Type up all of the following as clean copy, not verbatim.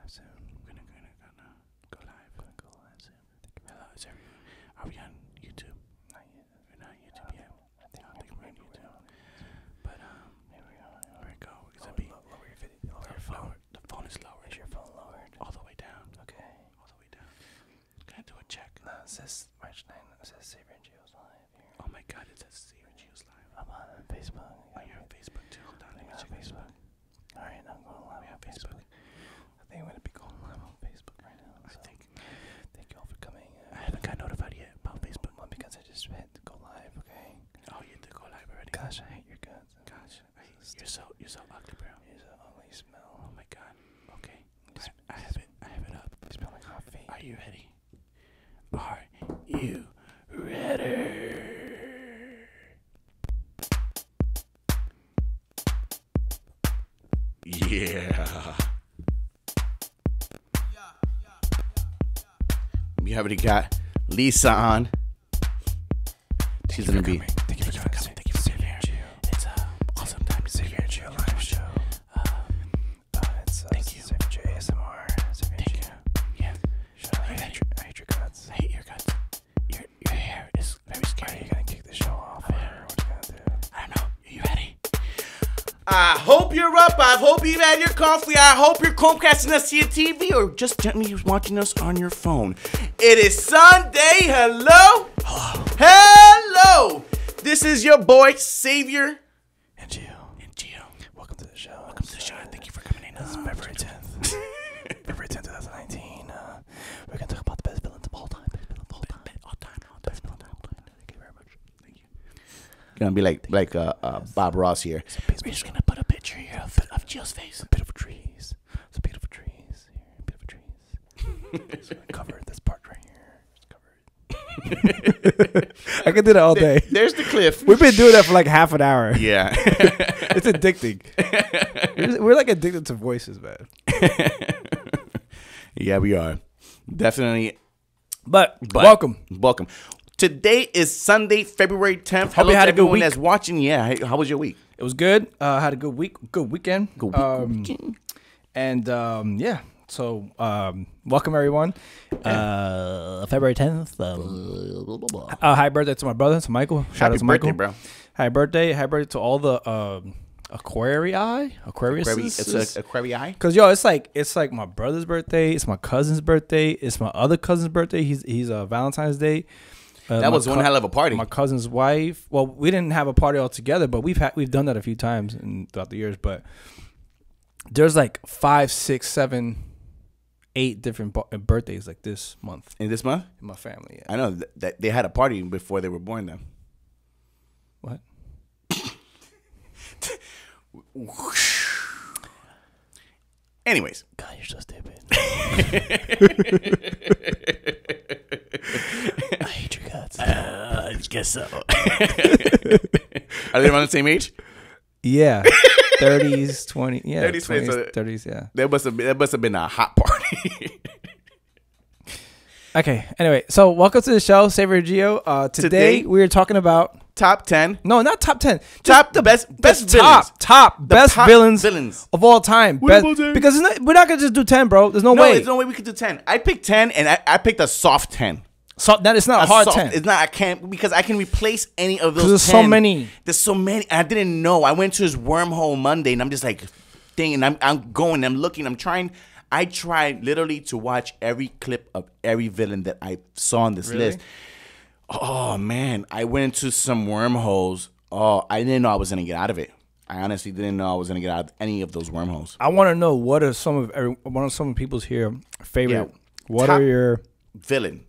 live soon. We're gonna go live. Go live soon. Hello, is everyone? Are we on YouTube? Not yet. We're not on YouTube yet. I don't think we're on YouTube. But here we go. Where it go? It's gonna be lower your video. Lower your phone. The phone is lowered. Is your phone lowered? All the way down. Okay. All the way down. Gonna do a check. No, it says March 9th. It says Savier and Geo's live here. Oh my God! It says Savier and Geo's live. I'm on Facebook. Oh, you're on Facebook too. Hold on. Let me check Facebook. All right, I'm going live on Facebook. I think I'm gonna be going live on Facebook right now. So thank you all for coming. I haven't got notified yet about Facebook. Well, because I just hit go live. Okay. Oh, you did go live already. Gosh, I hate your guts. Gosh, you're so ugly, bro. You're so ugly. Smell. Oh my God. Okay. I have it up. You smell like hot feet. Are you ready? Are you ready? Yeah. We already got Lisa on. She's gonna be. Thank you for coming. Thank you for being here. It's awesome time to Savier and Geo live show. It's thank you. Savier ASMR. Thank you. Yeah. I hate your guts. I hate your guts. Your hair is very scary. Are you gonna kick the show off? Or what are you gonna do? I don't know. Are you ready? I hope you're up. I hope you've had your coffee. I hope you're Chromecasting us to your TV or just gently watching us on your phone. It is Sunday. Hello. Hello. This is your boy, Savier. And Geo. Welcome to the show. Welcome to the show. Thank you for coming in. This is February 10th. February 10th, 2019. We're going to talk about the best villains of all time. Best villains of all time. Best villains of all time. Thank you very much. Thank you. Gonna be like Bob Ross here. We're just gonna put a picture here of Geo's face. Some beautiful trees. Some beautiful trees here. Beautiful trees. Just gonna cover this part right here. Just cover it. I can do that all day. There's the cliff. We've been doing that for like half an hour. Yeah. It's addicting. We're like addicted to voices, man. Yeah, we are. Definitely. But welcome. Today is Sunday, February 10th. Hope you had a good week. That's watching. Yeah. How was your week? It was good. Had a good week. Good weekend. Good weekend. And yeah. So welcome everyone. February 10th. Happy birthday to my brother, to Michael. Shout out to Michael. Happy birthday, bro. Happy birthday. Happy birthday to all the Aquariuses. It's Aquarii. Because it's like my brother's birthday. It's my cousin's birthday. It's my other cousin's birthday. He's Valentine's Day. That was one hell of a party. My cousin's wife. Well, we didn't have a party all together, but we've done that a few times throughout the years. But there's like 5, 6, 7, 8 different birthdays like this month. In this month? In my family, yeah. I know that they had a party before they were born. Then what? Anyways, God, you're so stupid. I hate your guts. I guess so. Are they around the same age? Yeah, 30s, 20s, yeah, 30s, 30s, yeah. That must have been a hot party. Okay. Anyway, so welcome to the show, Savier and Geo. Today we are talking about top 10. No, not top 10. Top the best villains. Top villains of all time. Because we're not gonna just do 10, bro. There's no way. There's no way we could do 10. I picked 10, and I picked a soft 10. So that is not a hard soft, 10. It's not. I can't because I can replace any of those. There's 10. so many. There's so many. I didn't know. I went to his wormhole Monday, and I'm just like, dang. And I'm going. I'm looking. I'm trying. I tried literally to watch every clip of every villain that I saw on this list. Oh man, I went into some wormholes. Oh, I didn't know I was gonna get out of it. I honestly didn't know I was gonna get out of any of those wormholes. I want to know what are some of people's here favorite. Yeah, what are your villain?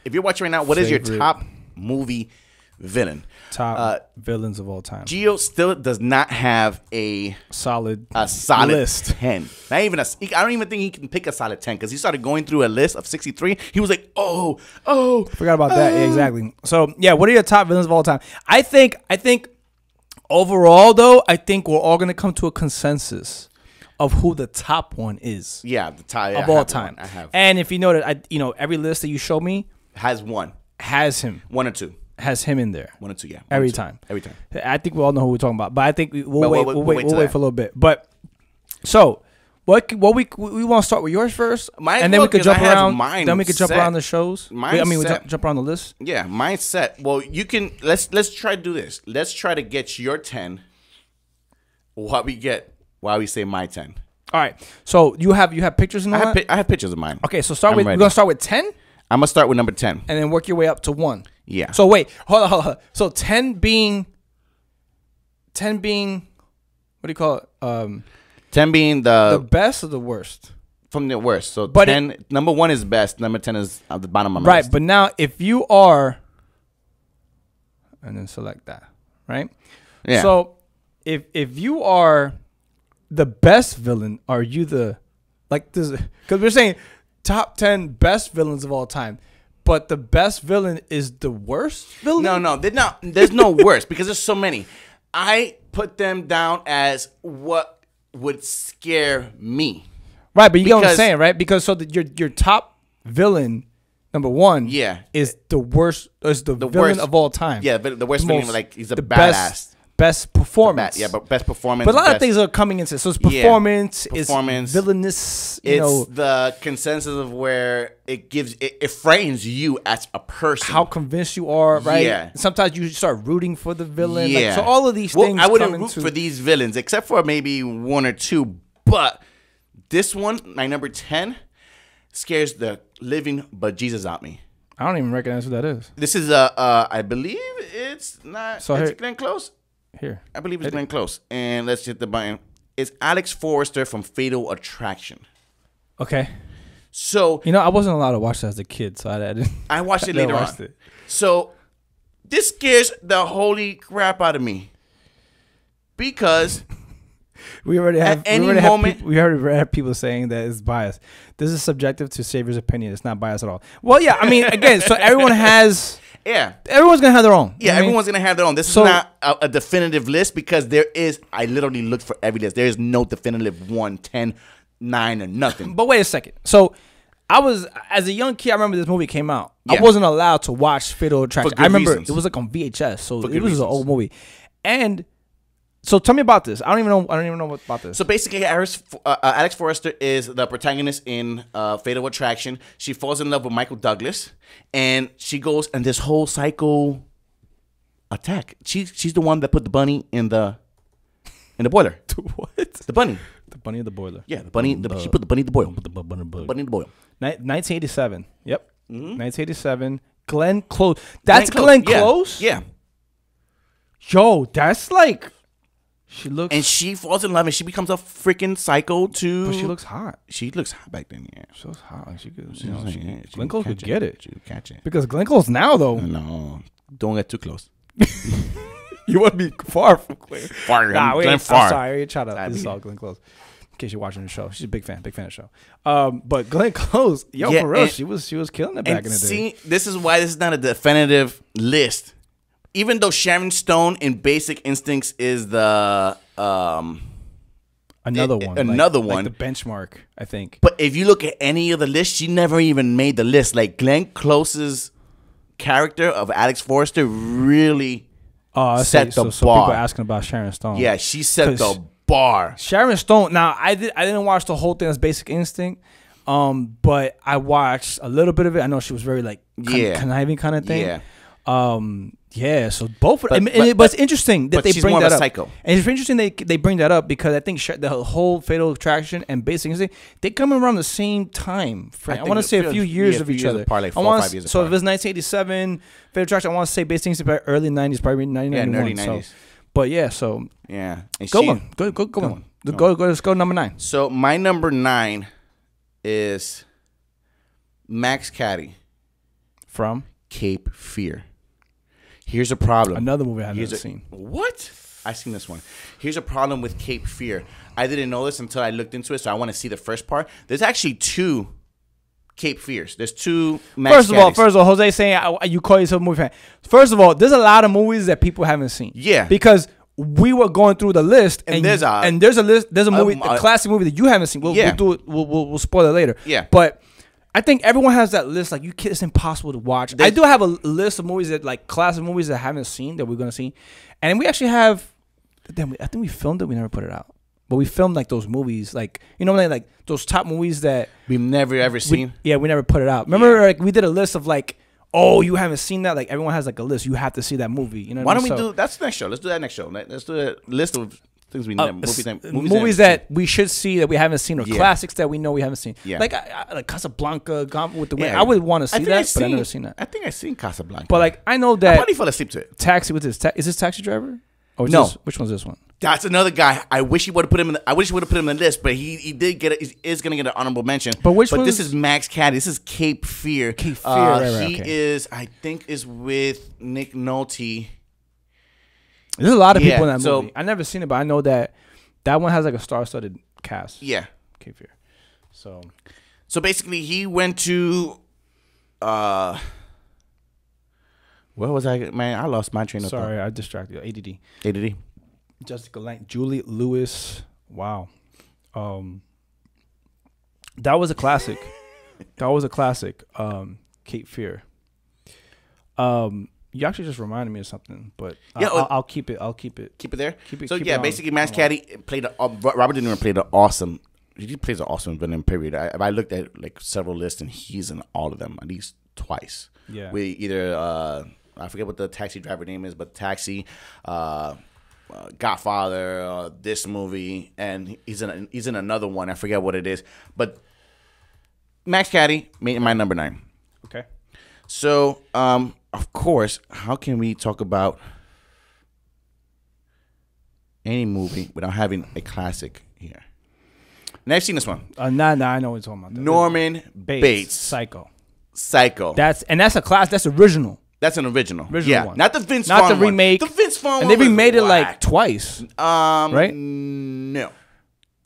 If you're watching right now, what is your top movie villain? Top villains of all time. Geo still does not have a solid list. 10. Not even I don't even think he can pick a solid 10 because he started going through a list of 63. He was like, forgot about that. Yeah, exactly. So yeah, what are your top villains of all time? I think overall though, I think we're all gonna come to a consensus of who the top one is. Yeah, the top of all time. I have. And if you know that, every list that you show me has one. Has him. One or two. Has him in there. 1 or 2, yeah. Every time. I think we all know who we're talking about. But I think we'll wait for a little bit. But so What we want to start with yours first, and then we could jump around. Then we could jump around the shows. We jump around the list. Yeah, mine's set. Well, you can. Let's try to do this. Let's try to get your 10. What we get while we say my 10. All right. So you have pictures in that? I have pictures of mine. Okay, so we're gonna start with 10. I'm gonna start with number 10, and then work your way up to 1. Yeah. So wait, hold on. So 10 being, what do you call it? 10 being the best or the worst? From the worst. So but 10, number 1 is best. Number 10 is at the bottom of my list. Right, but now if you are, and then select that, right? Yeah. So if you are the best villain, are you the, like this? Because we're saying top 10 best villains of all time. But the best villain is the worst villain? No, they're not. There's no worst because there's so many. I put them down as what would scare me. Right, but you get what I'm saying, right? Because so your top villain, number 1, is the worst, is the villain worst of all time. Yeah, but the worst villain, like he's a badass. Best performance. But best performance. But a lot of things are coming into it. So it's performance, it's villainous. It's the consensus of where it frames you as a person. How convinced you are, right? Yeah. Sometimes you start rooting for the villain. Yeah. Like, so all of these things. I wouldn't root for these villains except for maybe 1 or 2. But this one, my number 10, scares the living bejesus out me. I don't even recognize who that is. This is I believe it's not. So it's Glenn Close. Here, I believe it's Glenn Close. And let's hit the button. It's Alex Forrester from Fatal Attraction. Okay. So I wasn't allowed to watch that as a kid, so I didn't. I watched it later on. So this scares the holy crap out of me because we already have we already have people saying that it's biased. This is subjective to Savier's opinion. It's not biased at all. Well, yeah, I mean, again, so everyone has. Yeah. Everyone's going to have their own. Yeah, everyone's going to have their own. This is not a definitive list because I literally looked for every list. There is no definitive 1, 10, 9, or nothing. But wait a second. So as a young kid, I remember this movie came out. Yeah. I wasn't allowed to watch Fatal Attraction. I remember it was like on VHS. So it was an old movie. And so tell me about this. I don't even know about this. So basically, Alex Forrester is the protagonist in Fatal Attraction. She falls in love with Michael Douglas, and she goes on this whole psycho attack. She's the one that put the bunny in the boiler. What? The bunny. The bunny in the boiler. Yeah, the bunny. She put the bunny in the boil. The bunny in the boil. 1987. Yep. 1987. Glenn Close. That's Glenn Close? Yeah. Yo, that's like. She looks, and she falls in love, and she becomes a freaking psycho too. But she looks hot. She looks hot back then. Yeah, she looks hot. Like she could. Glenn Close could get it. She could catch it. Because Glenn Close now though. No, don't get too close. You want to be far from Glenn. Far. Nah, Glenn far. I'm sorry. Shout out. This is all Glenn Close. In case you're watching the show, she's a big fan of the show. But Glenn Close, for real, she was killing it back in the day. See, this is why this is not a definitive list. Even though Sharon Stone in Basic Instincts is the another one, like the benchmark, I think. But if you look at any of the lists, she never even made the list. Like Glenn Close's character of Alex Forrester really set the bar. So people are asking about Sharon Stone. Yeah, she set the bar. Sharon Stone. Now I didn't watch the whole thing as Basic Instinct. But I watched a little bit of it. I know she was very like conniving kind of thing. Yeah. Yeah, so both. But it's interesting that they bring that up. Psycho. And it's interesting they bring that up because I think the whole Fatal Attraction and Basic Instinct, they come around the same time. I want to say a few years of each other. Like 4 or 5 years so if it's 1987, Fatal Attraction, I want to say Basic Instinct by early 90s, probably 1991. Yeah, early 90s. So, but yeah, so yeah, go on. Let's go number 9. So my number 9 is Max Cady from Cape Fear. Here's a problem. Another movie I haven't seen. What? I've seen this one. Here's a problem with Cape Fear. I didn't know this until I looked into it, so I want to see the first part. There's actually 2 Cape Fears. There's 2 Max Caddies. First of all, Jose saying you call yourself a movie fan. First of all, there's a lot of movies that people haven't seen. Yeah. Because we were going through the list, and there's a list. There's a movie, a classic movie that you haven't seen. We'll do it. We'll spoil it later. Yeah. But I think everyone has that list. Like it's impossible to watch. I do have a list of movies that like classic movies that I haven't seen that we're gonna see, and we actually have. I think we filmed it. We never put it out. but we filmed like those movies, like like those top movies that we've never ever seen. We never put it out. Remember, like we did a list of like, oh, you haven't seen that? Like everyone has like a list. You have to see that movie. You know. Why don't we do that's the next show? Let's do that next show. Let's do a list of things we never movies that we should see that we haven't seen, or classics that we know we haven't seen. Yeah. Like like Casablanca, Gone with the Wind. I would want to see that, but I've never seen that. I think I've seen Casablanca. But like I know that I probably fell asleep to it. Taxi with this. Is this Taxi Driver? Or no. Which one's this one? That's another guy. I wish he would have put him. I wish he would have put him in the list, but he did get it. He is gonna get an honorable mention. But this is Max Caddy. This is Cape Fear. Cape Fear. He is. I think is with Nick Nolte. There's a lot of people in that movie. I never seen it, but I know that one has like a star-studded cast. Yeah, Cape Fear. So basically, he went to. Where was I? Man, I lost my train of thought. Sorry, I distracted you. ADD. Jessica Lange, Julie Lewis. Wow. That was a classic. Cape Fear. You actually just reminded me of something, but I'll keep it. Keep it there. Basically, Max Caddy played. Robert De Niro played an awesome. He plays an awesome villain. Period. I looked at like several lists, and he's in all of them at least twice. Yeah. We either I forget what the Taxi driver name is, but Taxi, Godfather, this movie, and he's in another one. I forget what it is, but Max Caddy made my number 9. Okay. So, of course, how can we talk about any movie without having a classic here? And I've seen this one. Nah, I know what you're talking about. Norman Bates. Psycho. That's a class. That's original. That's an original. Original one. Not the Vince Vaughn one. Not the remake. The Vince Vaughn one. And they remade it like twice. Right? No.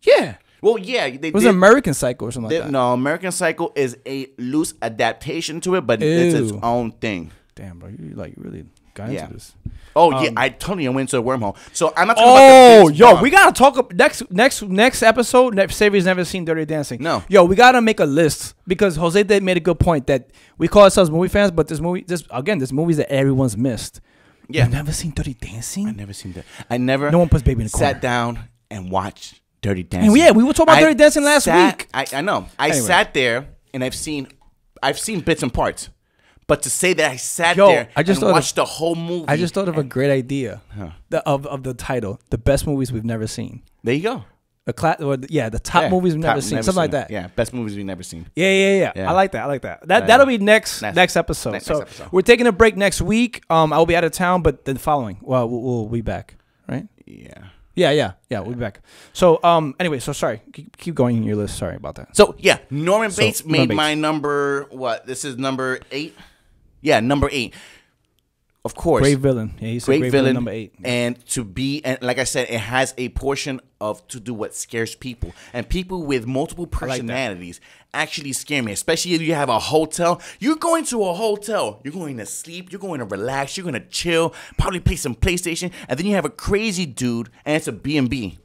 Yeah. Well, yeah. It was American Psycho or something like that. No, American Psycho is a loose adaptation to it, but it's its own thing. Damn, bro. You like really got into this. Oh, yeah. I totally went into a wormhole. So I'm not talking about the Vince Vaughn. We got to talk next episode. Savier's never seen Dirty Dancing. No. Yo, we got to make a list because Jose made a good point that we call ourselves movie fans, but this movies that everyone's missed. Yeah. You've never seen Dirty Dancing? I never seen that. I never. No one puts baby in the corner. Sat down and watched Dirty Dancing. And we were talking about Dirty Dancing last week. I know. I sat there and I've seen bits and parts. But to say that I sat there and watched the whole movie. I just thought of a great idea of the title. The best movies we've never seen. There you go. The top movies we've never seen. Something like that. Yeah, best movies we've never seen. Yeah. I like that. That'll be next episode. Next so episode. We're taking a break next week. I'll be out of town, but the following, we'll be back, right? Yeah. We'll be back. So anyway, sorry. Keep going in your list. Sorry about that. So yeah, Norman Bates made my number. What? This is number 8. Yeah, number 8. Of course. Great villain. Yeah, he's great villain, number 8. And like I said, it has a portion to do what scares people. And people with multiple personalities actually scare me, especially if you have a hotel. You're going to a hotel. You're going to sleep. You're going to relax. You're going to chill, probably play some PlayStation. And then you have a crazy dude, and it's a B&B.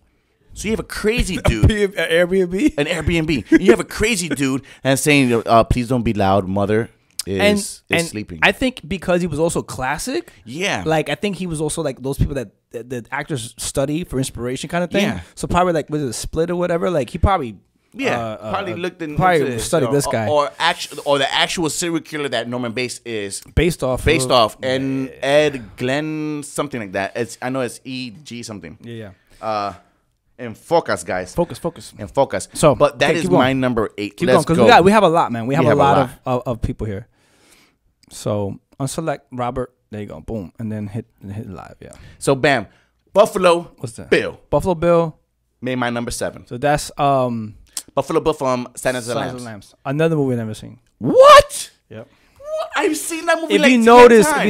So you have a crazy dude. An Airbnb? An Airbnb. You have a crazy dude and saying, please don't be loud, mother. Is sleeping. I think because he was also classic. Yeah. Like I think he was also like those people that the actors study for inspiration kind of thing. Yeah. So probably like was it a Split or whatever? Like he probably probably looked in studied this guy or the actual serial killer that Norman Bates is based off and Ed Glenn something like that. I know it's E.G. something. Yeah. And focus, guys. Focus. And focus. So, but that is my number 8. Keep Let's going because we have a lot, man. We have a lot of people here. So unselect Robert. There you go. Boom, and then hit live. Yeah. So bam, Buffalo. What's that? Bill. Buffalo Bill made my number 7. So that's Buffalo Bill from Silence of the Lambs. Another movie I've never seen. What? Yep. What? I've seen that movie. If you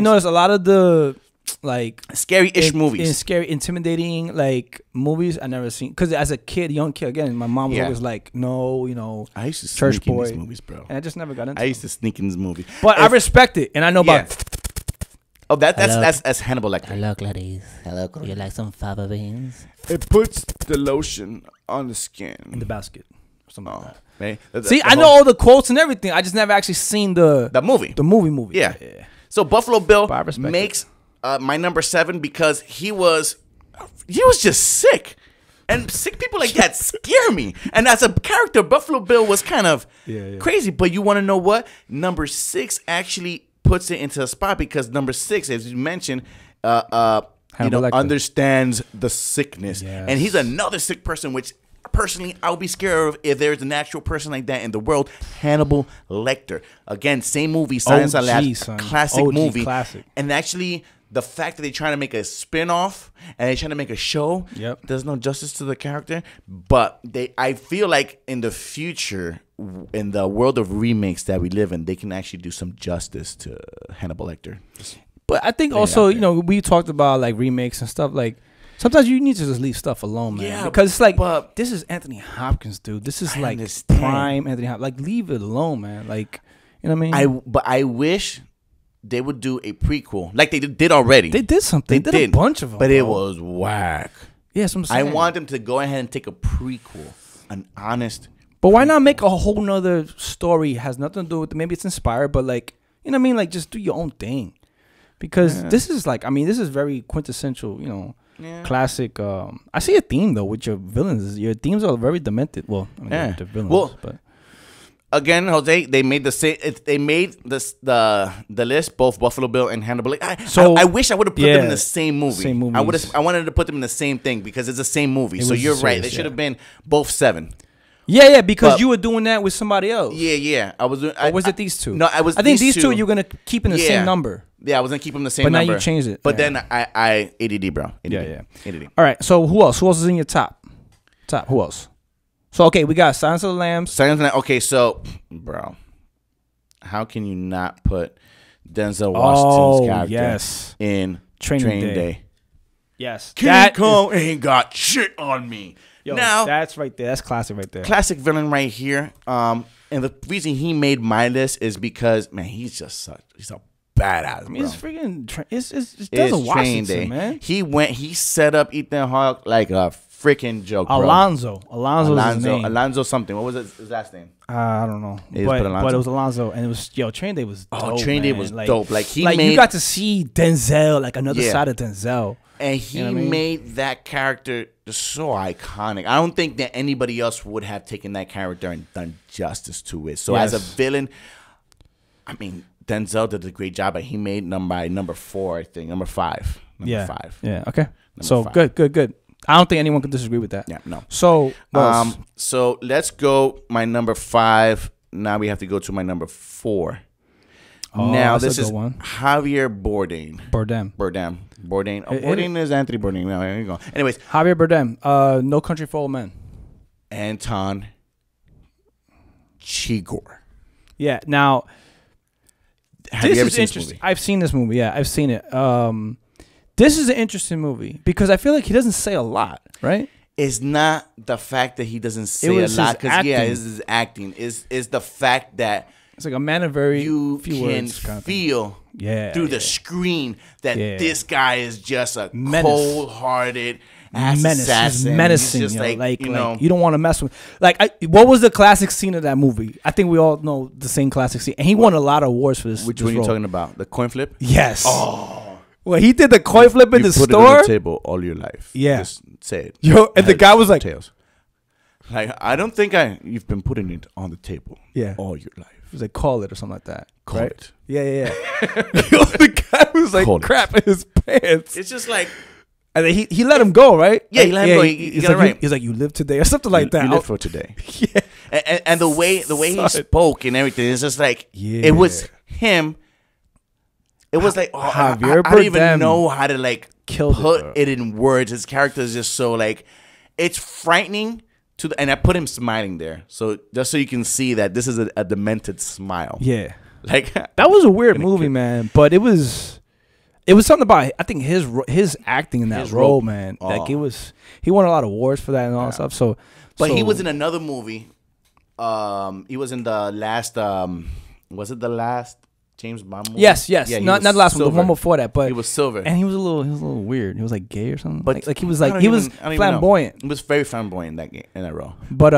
notice, a lot of the like scary-ish movies, scary, intimidating like movies I never seen. Because as a kid, young kid, again, my mom was always like, "No, I used to church sneak boy in these movies, bro." And I just never got into. I used to sneak in this movie, but I respect it, and I know about. Oh, that's Hannibal Lecter. Hello, Gladys. Hello, Gladys. You like some fava beans? It puts the lotion on the skin in the basket. Something like that. Right? See, I know all the quotes and everything. I just never actually seen the movie. The movie. Yeah. So Buffalo Bill makes my number 7 because he was just sick. And sick people like that scare me. And as a character, Buffalo Bill was kind of crazy. But you want to know what? Number 6 actually puts it into a spot because number 6, as you mentioned, understands the sickness. Yes. And he's another sick person, which personally I would be scared of if there's an actual person like that in the world. Hannibal Lecter. Again, same movie, Silence of the Lambs, classic movie. Classic. And actually, the fact that they're trying to make a spin-off and they're trying to make a show, there's no justice to the character. But I feel like in the future, in the world of remakes that we live in, they can actually do some justice to Hannibal Lecter. But I think also, we talked about like remakes and stuff. Like sometimes you need to just leave stuff alone, man. Yeah, because it's like, this is Anthony Hopkins, dude. This is prime Anthony Hopkins. Like, leave it alone, man. Like, you know what I mean? But I wish they would do a prequel like they did already. They did something. They did a bunch of them. But it was whack. Yeah, I'm saying. I want them to go ahead and take a prequel, an honest. But why not make a whole nother story? Has nothing to do with, maybe it's inspired, but like, you know what I mean? Like, just do your own thing. Because this is like, this is very quintessential, classic. I see a theme though with your villains. Your themes are very demented. Well, they're villains, but again, Jose, they made the list, both Buffalo Bill and Hannibal. I wish I would have put them in the same movie. I wanted to put them in the same thing because it's the same movie. So you're right. They should have been both 7. Yeah, because you were doing that with somebody else. Yeah. I was. Or was it these two? No, I think these two you're gonna keep in the same number. Yeah, I was gonna keep them the same number. But now you changed it. But then I ADD, bro. ADD. Yeah. ADD. All right. So who else? Who else is in your top? Who else? So okay, we got Silence of the Lambs. Okay, so bro, how can you not put Denzel Washington's character in Training Day? Yes, King Kong ain't got shit on me. Yo, now that's right there. That's classic right there. Classic villain right here. And the reason he made my list is because he's a badass. Bro. It's freaking. It's Denzel Washington, man. He set up Ethan Hawke like a freaking joke. Bro. Alonzo is his name. Alonzo something. What was his last name? I don't know. But it was Alonzo, and it was Training Day was dope. Oh, Training Day was dope. Like you got to see Denzel, like another side of Denzel. And he made that character so iconic. I don't think that anybody else would have taken that character and done justice to it. So as a villain, Denzel did a great job, but he made number 4, I think. Number 5. Number 5. Yeah, okay. So good. I don't think anyone can disagree with that. Yeah, no. So so let's go my number 5. Now we have to go to my number 4. Now this is Javier Bardem. Bourdain is Anthony Bourdain. No, there you go. Anyways, Javier Bardem. No Country for Old Men. Anton Chigurh. Yeah. Now, have you ever seen this movie? I've seen this movie. Yeah, I've seen it. This is an interesting movie because I feel like he doesn't say a lot, right? It's not the fact that he doesn't say a lot because it's his acting. Is the fact that it's like a man of very few words can feel through the screen that this guy is just a cold-hearted assassin. He's menacing. He's just you don't want to mess with. What was the classic scene of that movie? I think we all know the same classic scene, and he won a lot of awards for this. Which one are you talking about? The coin flip? Yes. Oh. Well, he did the coin flip in the store. You put it on the table all your life. Yeah. Just say it. And the guy was like, tails. I don't think you've been putting it on the table all your life. He was like, call it or something like that. Call it. Yeah. The guy was like crapping his pants. It's just like. And then he let him go, right? Yeah, he let him go. He's like, you live today or something like that. You live for today. Yeah. And the way he spoke and everything, it's just like, it was him. It was like, I don't even know how to put it in words. His character is just so it's frightening. And I put him smiling there, so just so you can see that this is a demented smile. Yeah, that was a weird movie, man. But it was something about I think his acting in that role, man. He won a lot of awards for that and all that stuff. But he was in another movie. He was in the last. Was it the last James Bond movie? Yes. Yeah, not the last one, the one before that. But he was Silver, and he was a little weird. He was like gay or something. But he was flamboyant. He was very flamboyant in that role. But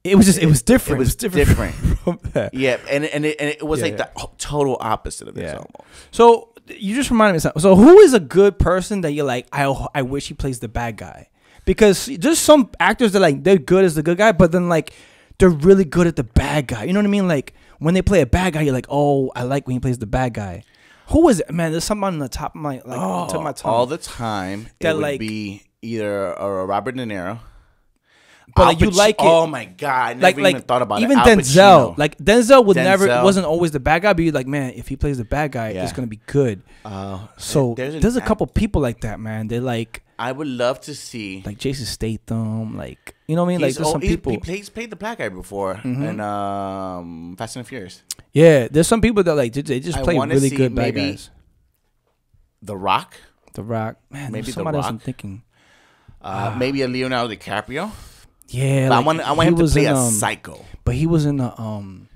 it was different. It was different from that. Yeah, and it was the total opposite of this almost. So you just reminded me of something. So who is a good person that you're like, I wish he plays the bad guy? because there's some actors that like they're good as the good guy, but then like they're really good at the bad guy. You know what I mean? Like when they play a bad guy, you're like, oh, I like when he plays the bad guy. Who is it, man? There's someone on the top of my on top of my tongue. All the time. That it would like be either a Robert De Niro. But like, you like it. Oh my god! I never even thought about even it. Even Denzel, like Denzel wasn't always the bad guy, but you're like, man, if he plays the bad guy, it's gonna be good. So there's a couple people like that, man. They're like, I would love to see like Jason Statham, like you know what I mean. Like there's some people. He's played the black guy before in Fast and Furious. Yeah, there's some people that like they just play really good bad guys. The Rock, man. Maybe somebody else I'm thinking. Maybe a Leonardo DiCaprio. Yeah, but like I want him to play a psycho. But he was in the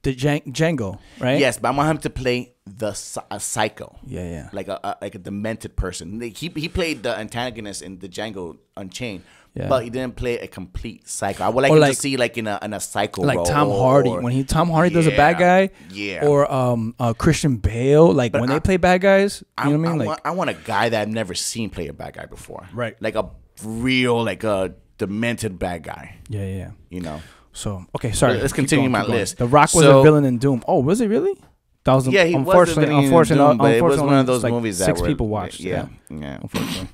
Django, right? Yes, but I want him to play a psycho. Yeah. Like a demented person. He played the antagonist in the Django Unchained. Yeah. But he didn't play a complete psycho. I would like to see like in a psycho like role. Like Tom Hardy. When Tom Hardy does a bad guy. Yeah. Or Christian Bale. Like when they play bad guys. You know what I mean? I want a guy that I've never seen play a bad guy before. Right. Like a real, like a demented bad guy. Yeah. You know. So okay, sorry. Let's continue my list. The Rock was a villain in Doom. Oh, was he really? That was he was a villain in Doom, but it was one of those movies that 6 people watched. Yeah. Unfortunately.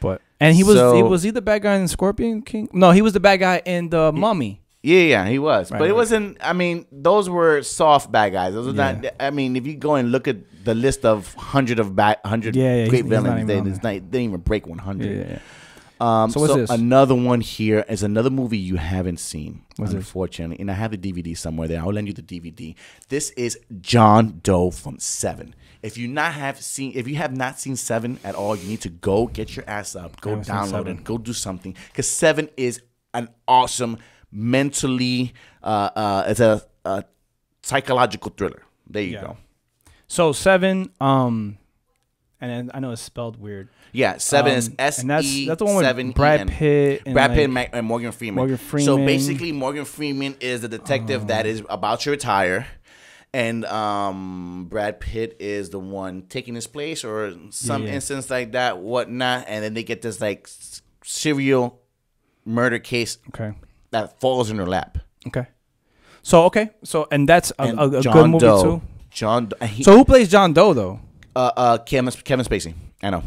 But he was he the bad guy in Scorpion King? No, he was the bad guy in the Mummy. Yeah, he was. Right, but it wasn't. I mean, those were soft bad guys. Those were not. I mean, if you go and look at the list of 100 great villains, they didn't even break 100. Yeah. So what's this? Another one here is another movie you haven't seen, unfortunately. And I have the DVD somewhere there. I'll lend you the DVD. This is John Doe from Seven. If you have not seen Seven at all, you need to go get your ass up, go download it, go do something. Because Seven is an awesome, mentally, it's a psychological thriller. There you go. So Seven, and then I know it's spelled weird. Yeah, Seven is S-E-7-E-N. That's the one with Brad Pitt. And Morgan Freeman. So basically, Morgan Freeman is the detective that is about to retire. And Brad Pitt is the one taking his place or some instance like that, whatnot. And then they get this like serial murder case that falls in her lap. Okay. So and that's a good movie too. So who plays John Doe though? Kevin Spacey. I know.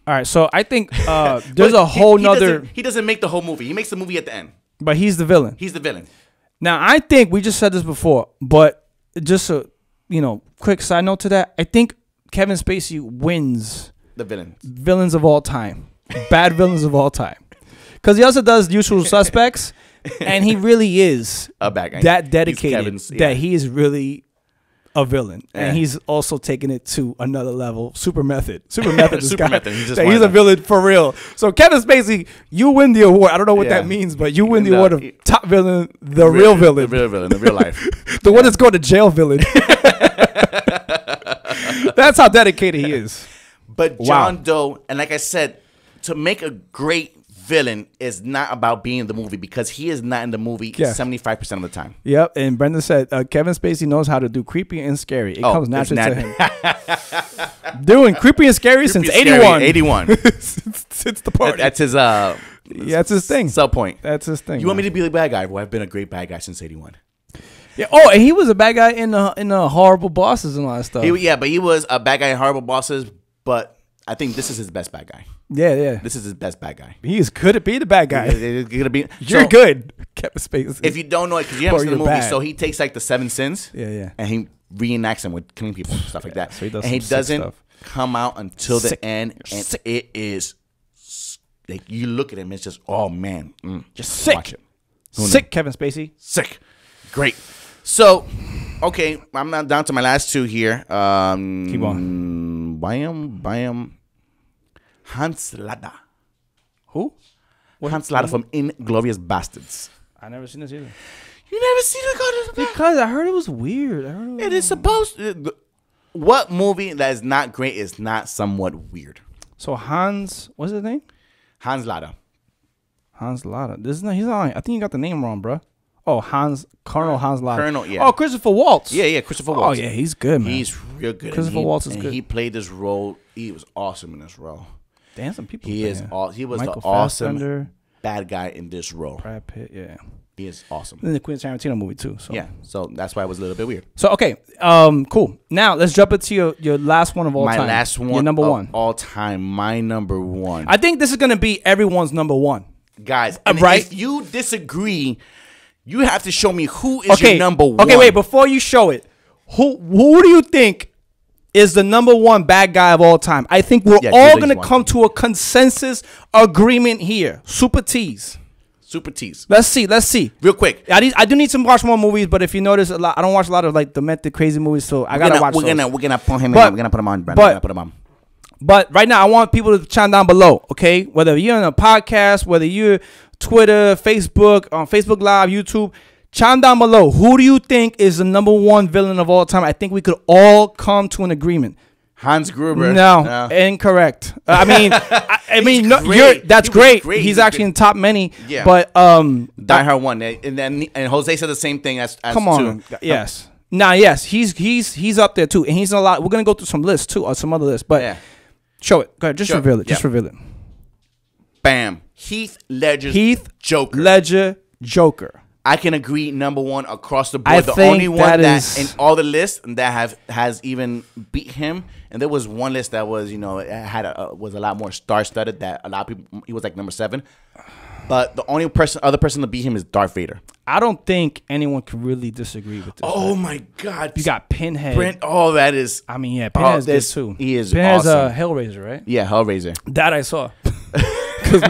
All right, so I think there's a whole nother. He doesn't make the whole movie. He makes the movie at the end. But he's the villain. He's the villain. Now I think we just said this before, but just a quick side note to that. I think Kevin Spacey wins the villains of all time, bad villains of all time, because he also does Usual Suspects, and he really is a bad guy. That dedicated that he is really a villain, and he's also taking it to another level. Super method. He's a villain for real. So Kevin Spacey, you win the award. I don't know what that means, but you win the award of top villain, the real villain, the real life, the one that's going to jail villain. That's how dedicated he is. But John Doe, and like I said, to make a great villain is not about being in the movie because he is not in the movie 75% of the time. Yep, and Brendan said Kevin Spacey knows how to do creepy and scary. It comes naturally to him. Doing creepy and scary since 81. 81. Since the party. That's his that's his thing. Sub point. That's his thing. You want me to be the bad guy? Well, I've been a great bad guy since 81. Yeah. Oh, and he was a bad guy in the Horrible Bosses and all that stuff. But he was a bad guy in Horrible Bosses, but I think this is his best bad guy. Yeah. This is his best bad guy. He is good at being the bad guy. You're good, Kevin Spacey. If you don't know it, because you haven't seen the movie, so he takes like the 7 sins, and he reenacts them with killing people and stuff like that. So he doesn't come out until the end, and it is like you look at him, it's just man, just sick. Watch it. Sick, Kevin Spacey. Sick, great. So, okay, I'm not down to my last two here. Keep on. Bayam. Hans Lada. Who? Hans Lada from Inglourious Bastards. I never seen this either. You never seen it? Because I heard it was weird. It is supposed to. What movie that is not great is not somewhat weird? So Hans, what's his name? Hans Lada. Hans Lada. He's not. I think you got the name wrong, bro. Oh, Colonel Hans Lada. Colonel, yeah. Oh, Christopher Waltz. Yeah, Christopher Waltz. Oh, yeah, he's good, man. He's real good. Christopher Waltz is good. He played this role. He was awesome in this role. Damn, some people. He is all. He was Michael the awesome Fassbender, bad guy in this role. Brad Pitt. Yeah. He is awesome. In the Quentin Tarantino movie too. So Yeah, so that's why it was a little bit weird. So okay, cool. Now let's jump into your last one of all time. My last one, your number one, all time. My number one. I think this is gonna be everyone's number one, guys. And right? If you disagree, you have to show me who is your number one. Okay, wait. Before you show it, who do you think is the number one bad guy of all time? I think we're all gonna come to a consensus agreement here. Super tease. Super tease. Let's see. Real quick. I do need to watch more movies, but if you notice, I don't watch a lot of like demented crazy movies, so I gotta watch. We're gonna put him. We're gonna put him on. Brandon. We're gonna put him on. But right now, I want people to chime down below. Okay, whether you're on a podcast, whether you're Twitter, Facebook, on Facebook Live, YouTube, chime down below. Who do you think is the number one villain of all time? I think we could all come to an agreement. Hans Gruber. No, incorrect. I mean, that's great. He's actually in top many. Yeah. But Die Hard 1, and Jose said the same thing as come on. Two. Yes. Yes, he's up there too, and he's in a lot. We're gonna go through some lists too, or some other lists. But yeah. Show it. Go ahead. Just reveal it. Just reveal it. Bam. Heath Ledger. Joker. I can agree. Number one across the board. The only one that in all the lists that has even beat him. And there was one list that was, was a lot more star-studded. That a lot of people. He was like number 7. But the only other person to beat him is Darth Vader. I don't think anyone can really disagree with this. Oh my God! You got Pinhead. That is. I mean, yeah, Pinhead's good too. He is. Pinhead's awesome. Hellraiser, right? Yeah, Hellraiser. That I saw. Because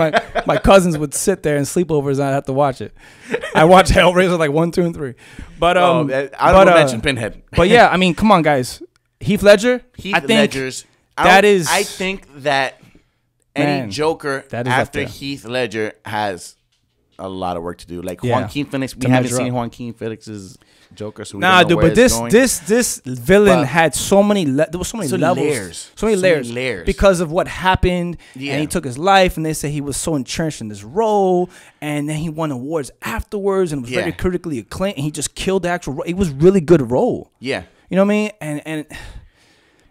my cousins would sit there and sleepovers and I'd have to watch it. I watched Hellraiser like 1, 2, and 3. But I don't mention Pinhead. But yeah, I mean, come on, guys. Heath Ledger. I think that any Joker after Heath Ledger has a lot of work to do. Like Joaquin Phoenix, we haven't seen Joaquin Phoenix's Joker. So but this villain had so many. There was so many levels, so many layers because of what happened. Yeah. And he took his life, and they say he was so entrenched in this role, and then he won awards afterwards, and was very critically acclaimed. And he just killed the actual role. It was really good role. Yeah, you know what I mean. And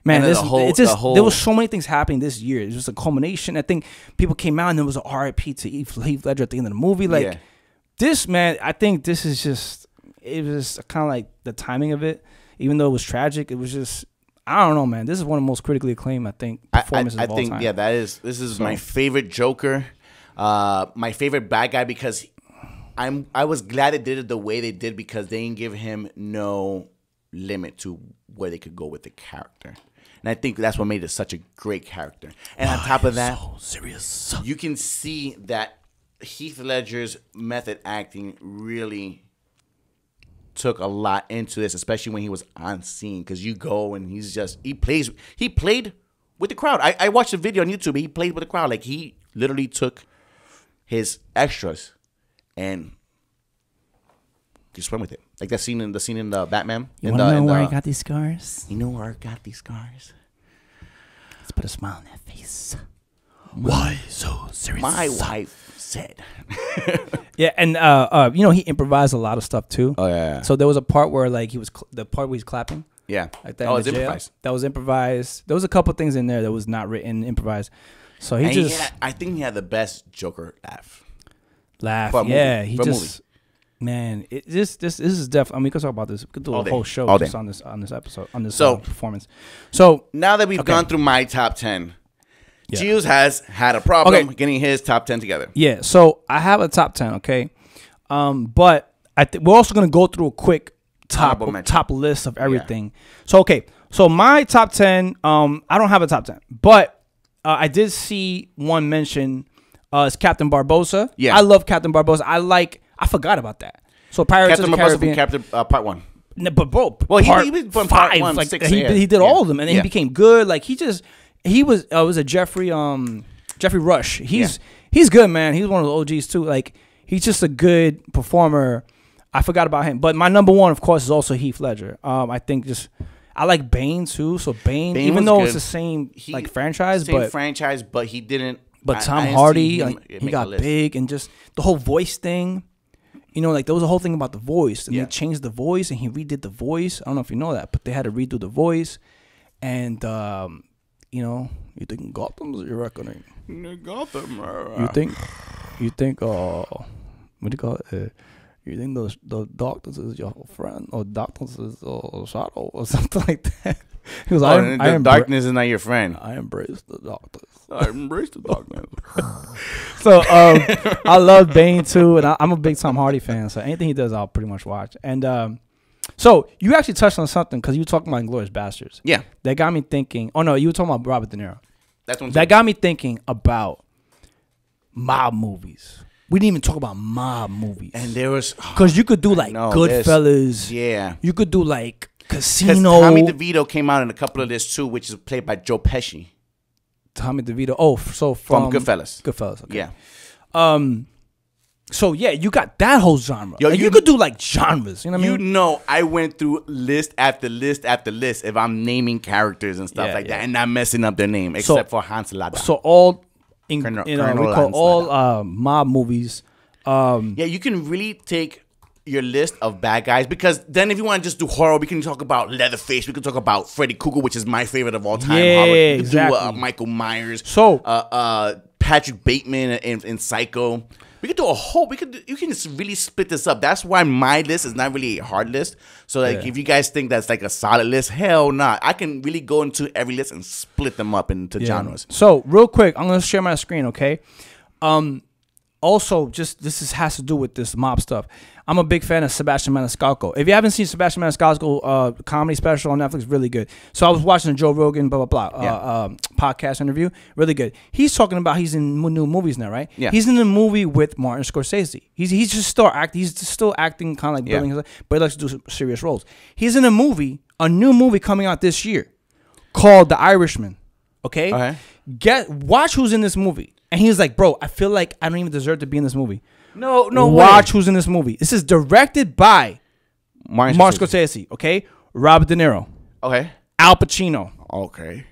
man, there was so many things happening this year. It was just a culmination. I think people came out and there was an RIP to Heath Ledger at the end of the movie. Like this, man. I think this is just. It was kind of like the timing of it, even though it was tragic. It was just, I don't know, man. This is one of the most critically acclaimed, I think, performances of all time. Yeah, this is my favorite Joker, my favorite bad guy because I was glad they did it the way they did because they didn't give him no limit to where they could go with the character. And I think that's what made it such a great character. And on top of that, you can see that Heath Ledger's method acting really took a lot into this, especially when he was on scene. Because you go and he played with the crowd. I watched a video on YouTube. He played with the crowd. Like he literally took his extras and just went with it. Like that scene in the Batman. You want to know where I got these scars? You know where I got these scars? Let's put a smile on that face. Why so serious? My wife said. Yeah, and he improvised a lot of stuff too. Oh yeah. So there was a part where like the part where he's clapping. Yeah. Like that. Was improvised. That was improvised. There was a couple things in there that was not written, improvised. So I think he had the best Joker laugh. Yeah, he just. Man, this is definitely. I mean, we could talk about this. We could do a whole show just on this episode on this performance. So now that we've gone through my top 10, Gius has had a problem getting his top 10 together. Yeah, so I have a top 10. Okay, but we're also gonna go through a quick top list of everything. Yeah. So my top 10. I don't have a top 10, but I did see one mention. Is Captain Barbossa. Yeah, I love Captain Barbossa. I forgot about that. So Pirates of the Caribbean. Captain Part 1. No, but bro, he was from Part 1, like 6, he did all of them, and then he became good. Like he was a Jeffrey Rush. He's good, man. He's one of the OGs too. Like he's just a good performer. I forgot about him, but my number one, of course, is also Heath Ledger. I think I like Bane too. So Bane even though it's the same franchise, but he didn't. But Tom Hardy, he got big, and just the whole voice thing. You know, like there was a whole thing about the voice, and they changed the voice, and he redid the voice. I don't know if you know that, but they had to redo the voice, and you think Gotham's your reckoning? Gotham. You think what do you call it? You think the doctors is your friend, or doctors is shadow, or something like that? He was, darkness is not your friend. I embrace the doctors. I embrace the darkness. So I love Bane too, and I'm a big Tom Hardy fan. So anything he does, I'll pretty much watch. And so you actually touched on something because you were talking about Inglourious Bastards. Yeah, that got me thinking. Oh no, you were talking about Robert De Niro. That's what that got me thinking about mob movies. We didn't even talk about mob movies. And there was because you could do like Goodfellas. Yeah, you could do like Casino. Because Tommy DeVito came out in a couple of this too, which is played by Joe Pesci. Tommy DeVito. Oh, so from Goodfellas. Goodfellas. Okay. Yeah. So yeah, you got that whole genre. Yo, you could do like genres. You know what I mean? You know, I went through list after list after list if I'm naming characters and stuff like that, and not messing up their name, except for Hans Lada. So all, we call all mob movies. Yeah, you can really take your list of bad guys, because then if you want to just do horror, we can talk about Leatherface, we can talk about Freddy Krueger, which is my favorite of all time. Yeah, horror. exactly. Do, Michael Myers. So Patrick Bateman in Psycho. We could do a whole. You can just really split this up. That's why my list is not really a hard list. So like, if you guys think that's like a solid list, hell nah. I can really go into every list and split them up into genres. So real quick, I'm gonna share my screen, okay? Also, this has to do with this mob stuff. I'm a big fan of Sebastian Maniscalco. If you haven't seen Sebastian Maniscalco comedy special on Netflix, really good. So I was watching the Joe Rogan podcast interview, really good. He's talking about he's in new movies now, right? Yeah. He's in a movie with Martin Scorsese. He's just still acting. He's still acting kind of like building his, but he likes to do serious roles. He's in a new movie coming out this year called The Irishman. Okay. Watch who's in this movie. And he's like, bro, I feel like I don't even deserve to be in this movie. No Watch who's in this movie. This is directed by Martin Scorsese. Okay, Robert De Niro. Okay. Al Pacino. Okay.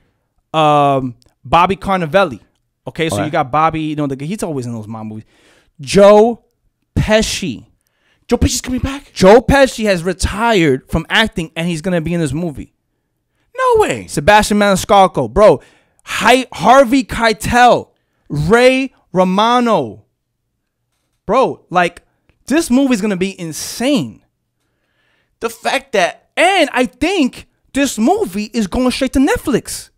Bobby Cannavale. Okay, so you got Bobby. He's always in those mob movies. Joe Pesci. Joe Pesci's coming back? Joe Pesci has retired from acting, and he's gonna be in this movie. No way. Sebastian Maniscalco, bro. Harvey Keitel. Ray Romano. Bro, like, this movie's going to be insane. The fact that... And I think this movie is going straight to Netflix.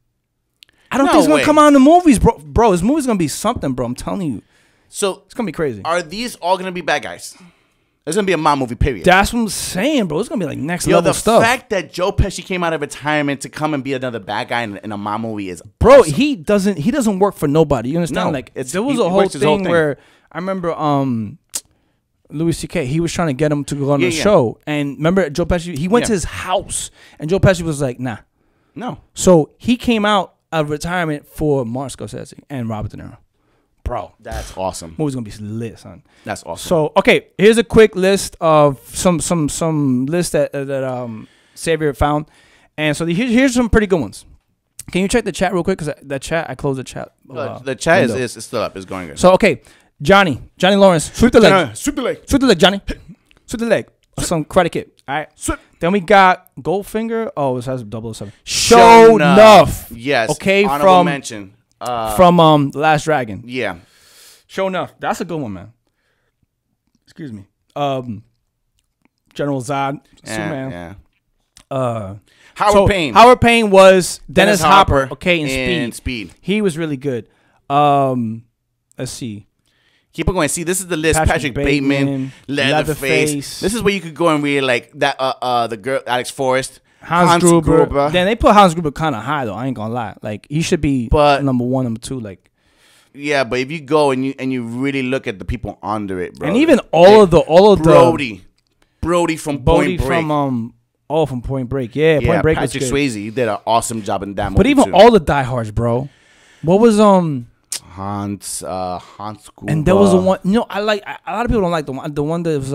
I don't think it's going to come out in the movies, bro. Bro, this movie's going to be something, bro. I'm telling you. So... It's going to be crazy. Are these all going to be bad guys? It's going to be a mob movie, period. That's what I'm saying, bro. It's going to be like next level stuff. The fact that Joe Pesci came out of retirement to come and be another bad guy in a mob movie is Bro, awesome. he doesn't work for nobody. You understand? No, like, there was a whole thing where I remember Louis C.K., he was trying to get him to go on the show. And remember Joe Pesci, he went to his house and Joe Pesci was like, nah. No. So he came out of retirement for Martin Scorsese and Robert De Niro. Bro, that's awesome. Movie's gonna be lit, son. That's awesome. So, okay, here's a quick list of some lists that Savier found, and so here's some pretty good ones. Can you check the chat real quick? Because the chat, I closed the chat. The chat is still up. It's going good. So, okay, Johnny Lawrence, sweep the leg, sweep the leg, sweep the leg, Johnny, sweep the leg. Some credit kit. All right. Sweep. Then we got Goldfinger. Oh, this has 007. Show Enough. Yes. Okay. Honorable mention. From The Last Dragon. Yeah. Sure enough. That's a good one, man. Excuse me. General Zod. Superman. Yeah. Howard Payne. Howard Payne was Dennis Hopper. Okay, in Speed. He was really good. Let's see. Keep on going. See, this is the list. Patrick Bateman, Leatherface. This is where you could go and read like that. The girl, Alex Forrest. Hans Gruber. Then they put Hans Gruber kind of high though. I ain't gonna lie. Like he should be number 1, number 2. Like, yeah, but if you go and you really look at the people under it, bro, and even all of the Brody from Point Break, from Point Break, Point Break. Patrick Swayze, he did an awesome job in that movie. But even all the diehards, bro. What was Hans Gruber. And there was one. I like a lot of people don't like the one that was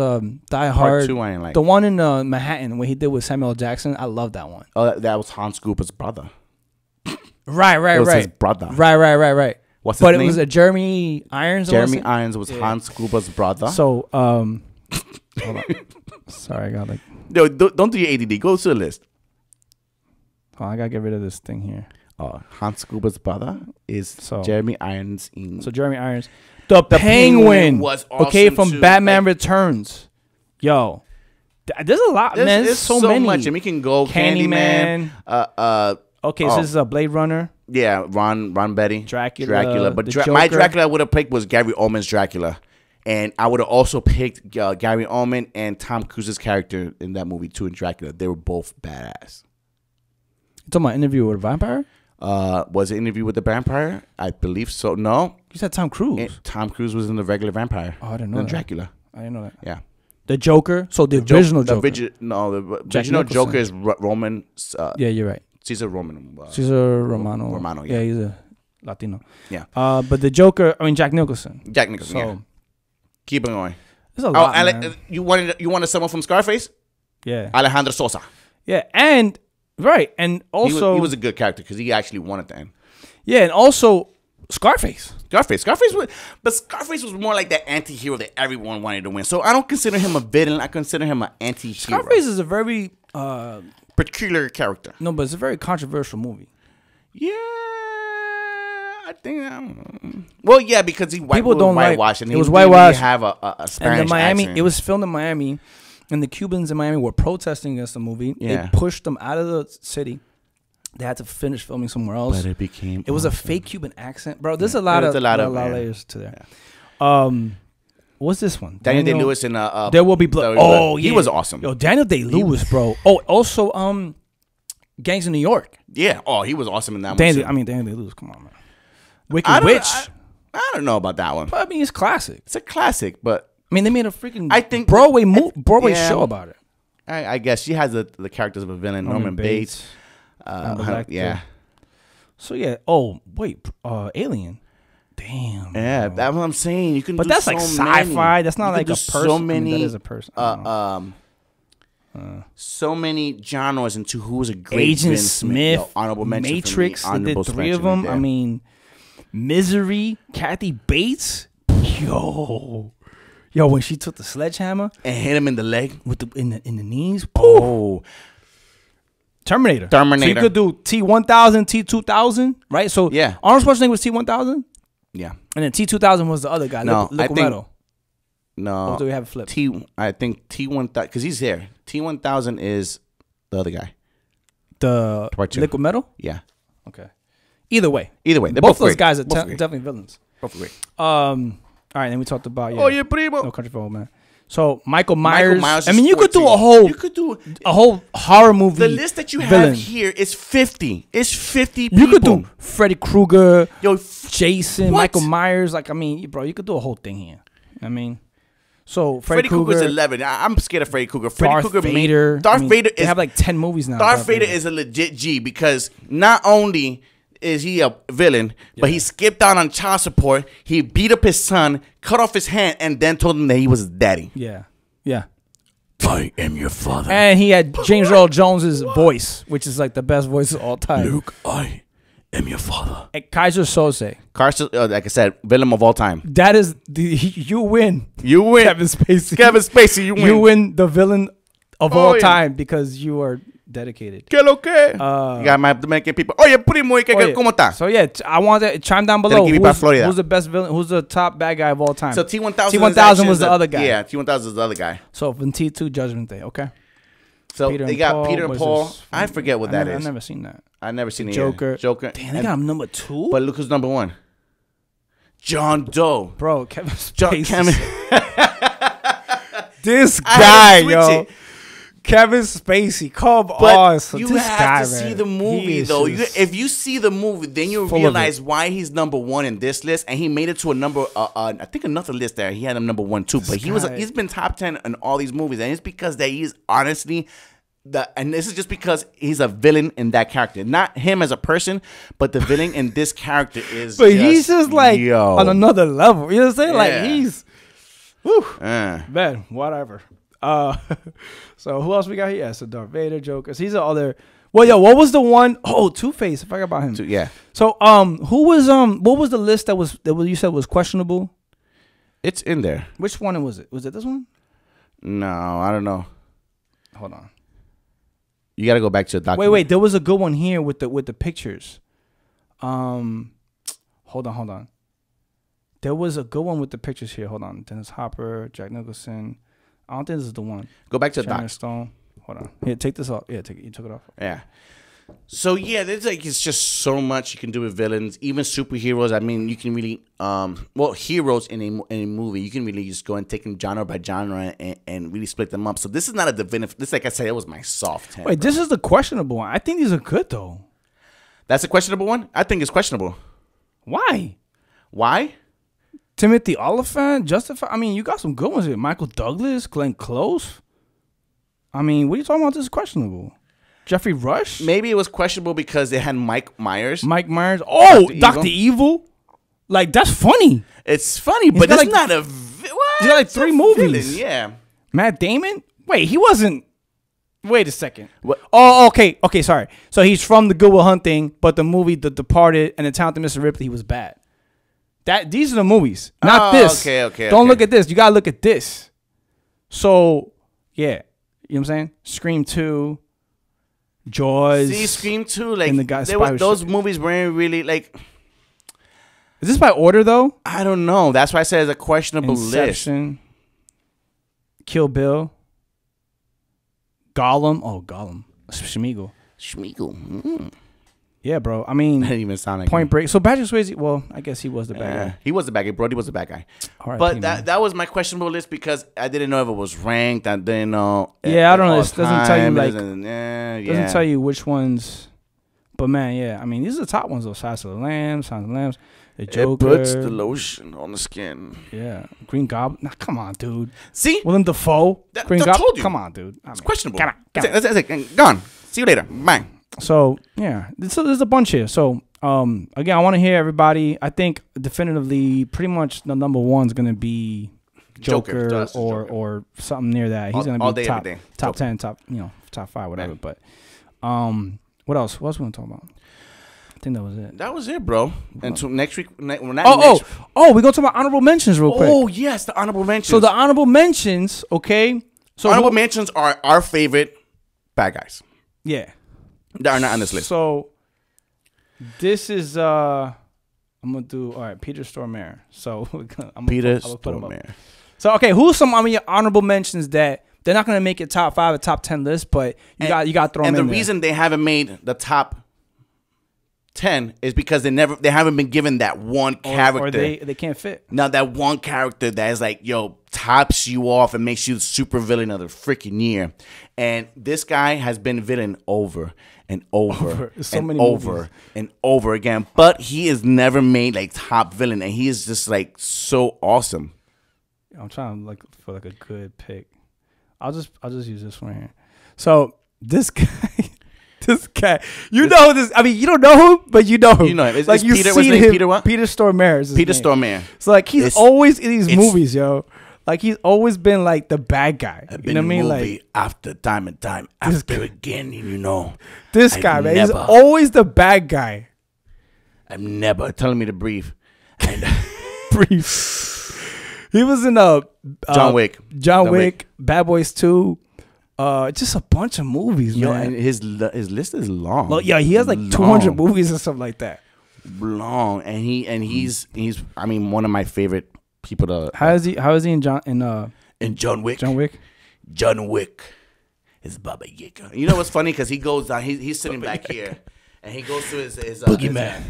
Die Hard. Part 2, I ain't like. The one in Manhattan where he did with Samuel Jackson. I love that one. Oh, that was Hans Gruber's brother. Right. It was his brother. Right. What's his name? But it was a Jeremy Irons. Jeremy Irons was Hans Gruber's brother. So hold on. Sorry, I got like. No, don't do your ADD. Go to the list. Oh, I gotta get rid of this thing here. Hans Gruber's brother is Jeremy Irons. So Jeremy Irons, the Penguin was awesome from too. Batman Returns. Yo, there's a lot, man. There's so many. Much, and we can go Candyman. Okay, so this is a Blade Runner. Yeah, Ron Betty. Dracula. But my Dracula I would have picked was Gary Oldman's Dracula. And I would have also picked Gary Oldman and Tom Cruise's character in that movie too in Dracula. They were both badass. You talking about Interview with a Vampire? Was it Interview with the Vampire? I believe so. No. You said Tom Cruise. Tom Cruise was in the regular Vampire. Oh, I didn't know that. Dracula. I didn't know that. Yeah. The Joker. So the original Joker. The original Joker is Roman. Yeah, you're right. Caesar Roman. Caesar Romano. Romano, yeah. Yeah, he's a Latino. Yeah. But the Joker, I mean, Jack Nicholson. So, yeah. Keep it going. There's a lot, man. You wanted someone from Scarface? Yeah. Alejandro Sosa. Yeah, and and also he was a good character because he actually won at the end. Yeah, and also Scarface was more like that anti-hero that everyone wanted to win. So I don't consider him a villain. I consider him an anti-hero. Scarface is a very peculiar character. No, but it's a very controversial movie. Yeah, I think. Well, yeah, because people don't whitewash, and it was whitewashed. Have a Spanish and Miami. accent. It was filmed in Miami, and the Cubans in Miami were protesting against the movie. Yeah. They pushed them out of the city. They had to finish filming somewhere else. But it was a fake Cuban accent, bro. There's a lot of layers to that. Yeah. What's this one? Daniel Day-Lewis in There Will Be Blood. Oh, yeah. He was awesome. Yo, Daniel Day-Lewis, bro. Oh, also Gangs of New York. Yeah. Oh, he was awesome in that one. Daniel Day-Lewis, come on, man. Wicked Witch. I don't know about that one. But I mean, it's classic. It's a classic, but I mean, they made a freaking Broadway show about it. I guess she has the characters of a villain. Norman Bates. Yeah. So yeah. Oh wait, Alien. Damn. Yeah, bro. that's what I'm saying. You can. But do that's so like sci-fi. many. That's not like a person. So many. I mean, that is a person. So many genres into who was a great Agent Vince Smith. Yo, honorable mention Matrix. For me. They did 3 of them. I mean, Misery. Kathy Bates. Yo, when she took the sledgehammer and hit him in the leg with in the knees. Oh. Terminator. So you could do T-1000, T-2000, right? So yeah. Arnold Schwarzenegger was T-1000. Yeah. And then T-2000 was the other guy. No, I think. Metal. No. Or do we have it flipped? I think T-1000, because he's there. T-1000 is the other guy. The Liquid Metal? Yeah. Okay. Either way. They're both those guys are definitely villains. Both great. All right, then we talked about primo. No Country for Old Men. So Michael Myers. I mean, you could do a whole horror movie. The list that you have here is 50. It's 50 people. You could do Freddy Krueger, Jason, what? Michael Myers. Like, I mean, bro, you could do a whole thing here. I mean, so Freddy Krueger's 11. I'm scared of Freddy Krueger. Darth Vader. Vader they have like 10 movies now. Darth Vader is a legit G because not only is he a villain, but he skipped out on child support. He beat up his son, cut off his hand, and then told him that he was his daddy. Yeah. I am your father. And he had James Earl Jones's voice, which is like the best voice of all time. Luke, I am your father. And Kaiser Soze. Like I said, villain of all time. That is you win. You win. Kevin Spacey, you win. You win the villain of all time because you are dedicated. ¿Qué lo que? You got my Dominican people. Oye, primo, ¿cómo está? So yeah, I want to chime down below. Who's the best villain? Who's the top bad guy of all time? So T-1000. T-1000 was the other guy. Yeah, T-1000 is the other guy. So from T2 Judgment Day, okay. So they got Peter and Paul. I forget what that is. I've never seen that. I've never seen Joker. Joker. Damn, they got him number 2. But look who's number 1. John Doe. Bro, Kevin Spacey. Kevin. This guy, yo. Kevin Spacey, come on. So you have to see the movie, though. If you see the movie, then you realize why he's number 1 in this list, and he made it to a number. I think another list there. He had him number 1 too, but he's been top 10 in all these movies, and it's because that he's honestly and this is just because he's a villain in that character, not him as a person, but the villain in this character is. But he's just like on another level. You know what I'm saying? Yeah. Like he's, man, whatever. So who else we got here? Yeah, so Darth Vader, Joker. He's the other. Well, yo, what was the one? Oh, Two-Face. I forgot about him. Yeah. So who was what was the list that you said was questionable? It's in there. Which one was it? Was it this one? No, I don't know. Hold on. You got to go back to the document. Wait. There was a good one here with the pictures. Hold on. There was a good one with the pictures here. Hold on. Dennis Hopper, Jack Nicholson. I don't think this is the one. Go back to the Sharon docs. Stone. Hold on. Here, take this off. Yeah, you took it off. Yeah. So yeah, there's like it's just so much you can do with villains, even superheroes. I mean, you can really heroes in a movie, you can really just go and take them genre by genre and really split them up. So this is not a definitive. This, like I said, it was my soft 10. Wait, this is the questionable one. I think these are good though. That's a questionable one. I think it's questionable. Why? Why? Timothy Oliphant, Justified. I mean, you got some good ones here. Michael Douglas, Glenn Close. I mean, what are you talking about? This is questionable. Jeffrey Rush? Maybe it was questionable because they had Mike Myers. Oh, Dr. Evil? Like, that's funny. It's funny, but it's not a... What? He's got like 3 movies. Villain, yeah. Matt Damon? Wait, he wasn't... Wait a second. What? Oh, okay. Okay, sorry. So he's from The Good Will Hunting, but the movie The Departed and The Talented Mr. Ripley, he was bad. These are the movies, not this. Okay. Don't look at this. You got to look at this. So, yeah. You know what I'm saying? Scream 2... Jaws. See, Scream 2, like, and the guy those movies weren't really, like... Is this by order, though? I don't know. That's why I said it's a questionable Inception, list. Kill Bill, Gollum. Oh, Gollum. Schmeagol. Yeah, bro. I mean, That didn't even sound like Point Break. So Patrick Swayze, well, I guess he was the bad guy. He was the bad guy. Brody was the bad guy. R.I.P., But man. that was my questionable list because I didn't know if it was ranked. I didn't know. Yeah, I don't know. This doesn't tell you, like... Doesn't tell you which ones... But, man, yeah. I mean, these are the top ones, though. Silence of the Lambs, The Joker. It puts the lotion on the skin. Yeah. Green Goblin. Nah, come on, dude. See? Willem Dafoe. Green I Goblin. told you. Come on, dude. I mean, It's questionable. Come on. That's it. Gone. See you later. Bang. So yeah, there's a bunch here. So again, I want to hear everybody. I think definitively, pretty much the number one's gonna be Joker, or something near that. He's gonna be top 10, top 5, whatever. Man. But what else? What else we gonna talk about? I think that was it. That was it, bro. Until next week. We're not we gonna talk about honorable mentions real quick. Oh yes, the honorable mentions. So the honorable mentions, okay. So honorable mentions are our favorite bad guys. Yeah. That are not on this list. So this is I'm gonna do Peter Stormare. So Peter Stormare. So okay, who's some of your honorable mentions that they're not gonna make it top 5 or top 10 list, but you got to throw them in there. And the reason they haven't made the top 10 is because they haven't been given that one character. Or they can't fit. Now that one character that is like, tops you off and makes you the super villain of the freaking year. And this guy has been villain over and over and over and over again. But he is never made like top villain, and he is just like so awesome. I'm trying to look for like a good pick. I'll just use this one here. So this guy. This guy, know this. I mean, you don't know him, but you know him. You know him. Like you see him. Peter what? Peter Stormare. Peter Stormare. So like he's always in these movies, yo. Like he's always been like the bad guy. You know what I mean? Like after time and time after again, This guy, man, he's always the bad guy. I'm never telling me to breathe. Breathe. He was in John Wick, Bad Boys 2. Just a bunch of movies, man. And his list is long. Well, yeah, he has like 200 movies or something like that. Long, and he's I mean, one of my favorite people to. How is he in John Wick? John Wick is Baba Yaga. You know what's funny? Because he goes down. He's sitting back here, and he goes to his boogeyman.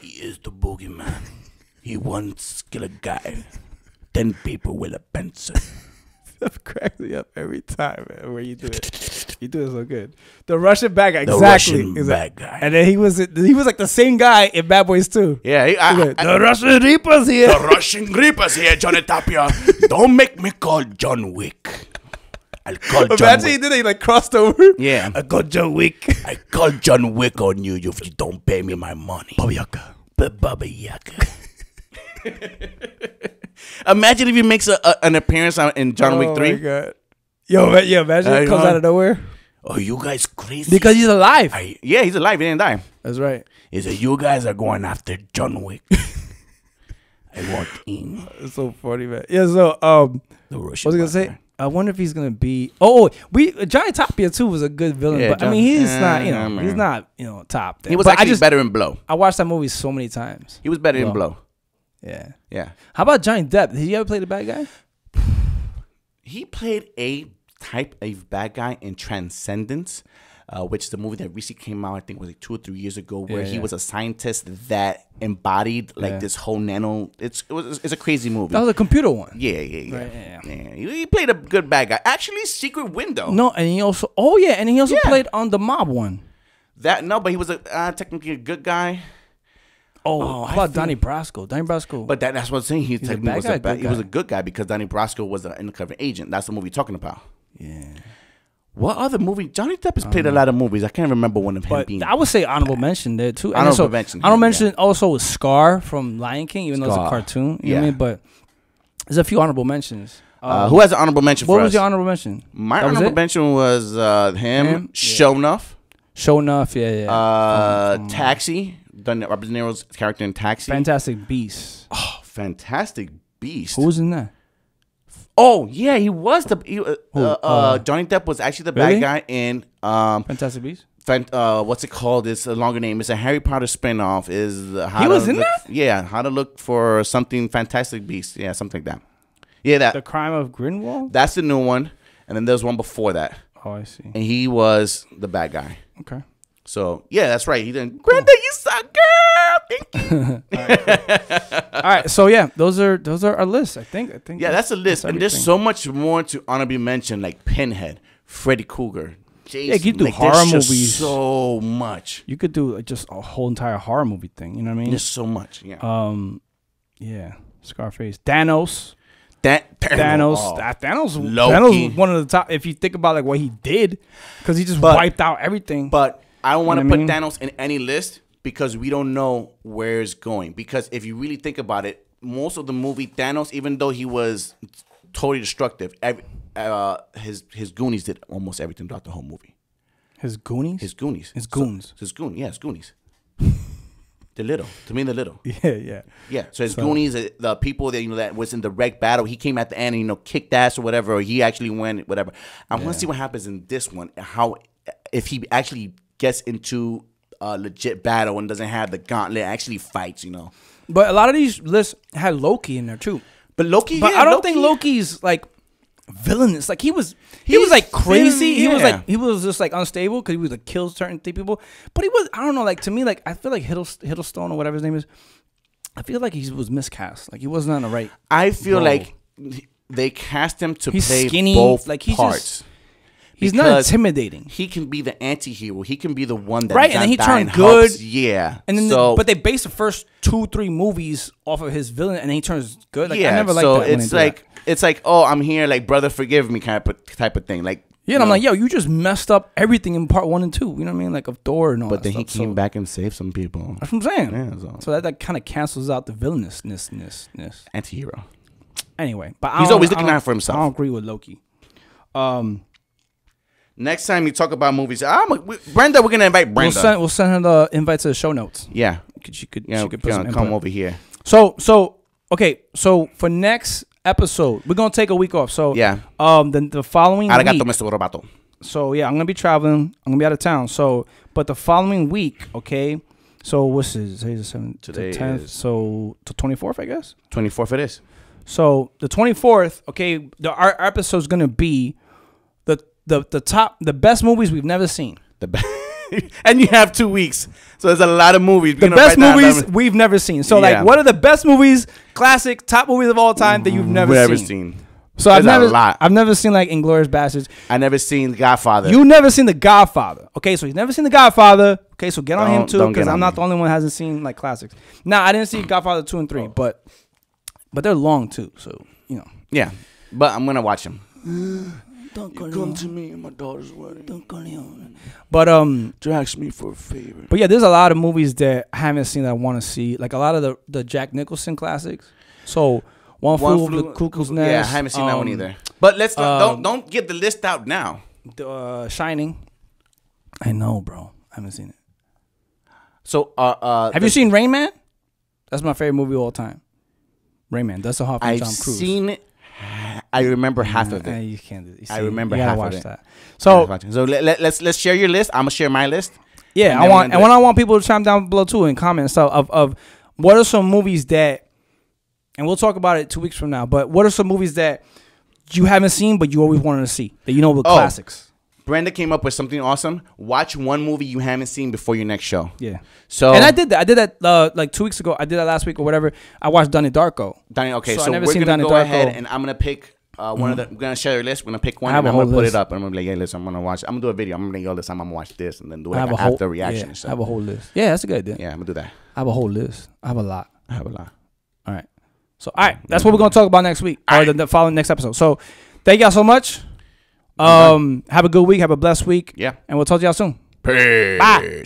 He is the boogeyman. He once killed a guy, 10 people with a pencil. That cracks me up every time, man, where you do it. You do it so good. The Russian bad guy, exactly. Bad guy. And then he was like the same guy in Bad Boys 2. Yeah. The Russian Reaper's here. The Russian Reaper's here, Johnny Tapia. Don't make me call John Wick. I'll call John Wick. Imagine he did it, he like crossed over. Yeah. I call John Wick. I call John Wick on you if you don't pay me my money. Baba Yaga. Baba Yaga. Imagine if he makes an appearance in John Wick 3. Oh my God. Yo, imagine it comes out of nowhere. Oh, you guys crazy? Because he's alive. Yeah, he's alive. He didn't die. That's right. He said, you guys are going after John Wick. I want in. It's so funny, man. Yeah, so, the Russian what was I going to say? I wonder if he's gonna be. Oh, Johnny Tapia too was a good villain, Yeah, but I mean he's not. You know, man. he's not. Top. There. He was but actually better in Blow. I watched that movie so many times. He was better in Blow. Yeah. Yeah. How about Johnny Depp? Did he ever play the bad guy? He played a type of bad guy in Transcendence, which is the movie that recently came out. I think it was like 2 or 3 years ago, where he was a scientist that embodied like this whole nano. It's a crazy movie. That was a computer one. Yeah. Right, Yeah. He played a good bad guy. Actually, Secret Window. No, and he also. Oh yeah, and he also played on the Mob one. But he was technically a good guy. Oh, how about Donnie Brasco? Donnie Brasco. But that's what I'm saying. He technically was a bad he was a good guy because Donnie Brasco was an undercover agent. That's the movie you're talking about. Yeah. What other movie? Johnny Depp has played a lot of movies. I can't remember one of him being. I would say honorable mention there too. Honorable mention. Honorable mention also was Scar from Lion King, even though it's a cartoon. You know what I mean? But there's a few honorable mentions. Who has an honorable mention for us? What was your honorable mention? My honorable mention was him. Show Enough. Show Enough, yeah. Taxi. Robert De Niro's character in Taxi. Fantastic Beasts. Oh, Fantastic Beast. Who was in that? Oh yeah, he was Johnny Depp was actually the bad guy in Fantastic Beasts. What's it called? It's a longer name. It's a Harry Potter spinoff. He was in that? Yeah, How to Look for Something Fantastic Beast. Yeah, something like that. Yeah, that. The Crime of Grindelwald. That's the new one, and then there's one before that. Oh, I see. And he was the bad guy. Okay. So yeah, that's right. He didn't. Grandpa, you suck, girl. Thank you. All right. So yeah, those are our lists. I think. Yeah, that's a list, and there's so much more to honorably mention, like Pinhead, Freddy Krueger, Jason. Yeah, you could do horror movies. So much. You could do just a whole entire horror movie thing. You know what I mean? There's so much. Yeah. Yeah. Scarface, Thanos. Thanos. Oh. Thanos was one of the top. If you think about like what he did, because he just wiped out everything. But I don't want to put Thanos in any list because we don't know where it's going. Because if you really think about it, most of the movie Thanos, even though he was totally destructive, his Goonies did almost everything throughout the whole movie. His Goonies? His Goonies. His Goons. His Goonies. The little. To me, the little. Yeah. Yeah. So his Goonies, the people that that was in the wreck battle, he came at the end and kicked ass or whatever, or he actually won whatever. I want to see what happens in this one. How if he actually gets into a legit battle and doesn't have the gauntlet, actually fights, But a lot of these lists had Loki in there too. But Loki, I don't think Loki's like villainous. Like he was like crazy. He was just like unstable because he would like kill certain people. But he was, I don't know. Like to me, like I feel like Hiddleston or whatever his name is. I feel like he was miscast. Like he wasn't on the right. I feel like they cast him to play skinny, both like he's parts. He's not intimidating. He can be the anti-hero. He can be the one that and then he turned good. Yeah, and then but they based the first 2-3 movies off of his villain, and then he turns good. Like, yeah, I never liked so that. It's like, oh, I'm here, like brother, forgive me, type of thing. Like and I'm like, yo, you just messed up everything in part 1 and 2. You know what I mean? Like of Thor and all. But that then stuff. he came back and saved some people. That's what I'm saying. Yeah, so that kind of cancels out the villainousness. Anti-hero. Anyway, but he's always looking out for himself. I don't agree with Loki. Next time you talk about movies, Brenda, we're gonna invite Brenda. We'll send her the invite to the show notes. Yeah, she could put some come over here. So okay. So for next episode, we're gonna take a week off. So yeah. The following week. Mr. Robato. So yeah, I'm gonna be traveling. I'm gonna be out of town. So, but the following week, okay. So what's this? Today's the 7th. Today the 10th. So the 24th, I guess. 24th it is. So the 24th, okay. Our episode's gonna be the best movies we've never seen. And you have 2 weeks, so there's a lot of movies. The best movies we've never seen. So like, what are the best movies, classic, top movies of all time that you've never seen? So I've never seen like Inglourious Bastards. I never seen Godfather. You never seen The Godfather. Okay, so he's never seen The Godfather. Okay, so get on him too, because I'm not the only one who hasn't seen like classics. Now I didn't see Godfather 2 and 3, but they're long too. So Yeah, but I'm gonna watch them. Don't come to me at my daughter's wedding. Don't go Leon. But to ask me for a favor. But yeah, there's a lot of movies that I haven't seen that I want to see. Like a lot of the Jack Nicholson classics. So One Flew Over the Cuckoo's Nest. Yeah, I haven't seen that one either. But let's don't get the list out now. Shining. I know, bro. I haven't seen it. So have you seen Rain Man? That's my favorite movie of all time. Rain Man. That's a Hoffman, Tom Cruise. I've seen it. I remember half of it. You can't do it. I remember you gotta half watch of it. that. So let's share your list. I'm gonna share my list. yeah, I want people to chime down below too and comment. So of what are some movies that, and we'll talk about it 2 weeks from now. But what are some movies that you haven't seen but you always wanted to see that you know were classics? Brenda came up with something awesome. Watch one movie you haven't seen before your next show. Yeah. So and I did that like 2 weeks ago. I did that last week or whatever. I watched Donnie Darko. Okay, so we're gonna go ahead and I'm gonna pick one of the. We're gonna share your list. We're gonna pick one and I'm gonna put it up. And I'm gonna be like, yeah, listen, I'm gonna watch. I'm gonna do a video. I'm gonna be like, yo, listen, I'm gonna watch this and then do like after reaction. Yeah, I have a whole list. Yeah, that's a good idea. Yeah, I'm gonna do that. I have a whole list. I have a lot. All right. So all right, that's what we're gonna talk about next week or the following next episode. So thank y'all so much. Have a good week. Have a blessed week. Yeah. And we'll talk to y'all soon. Peace. Bye.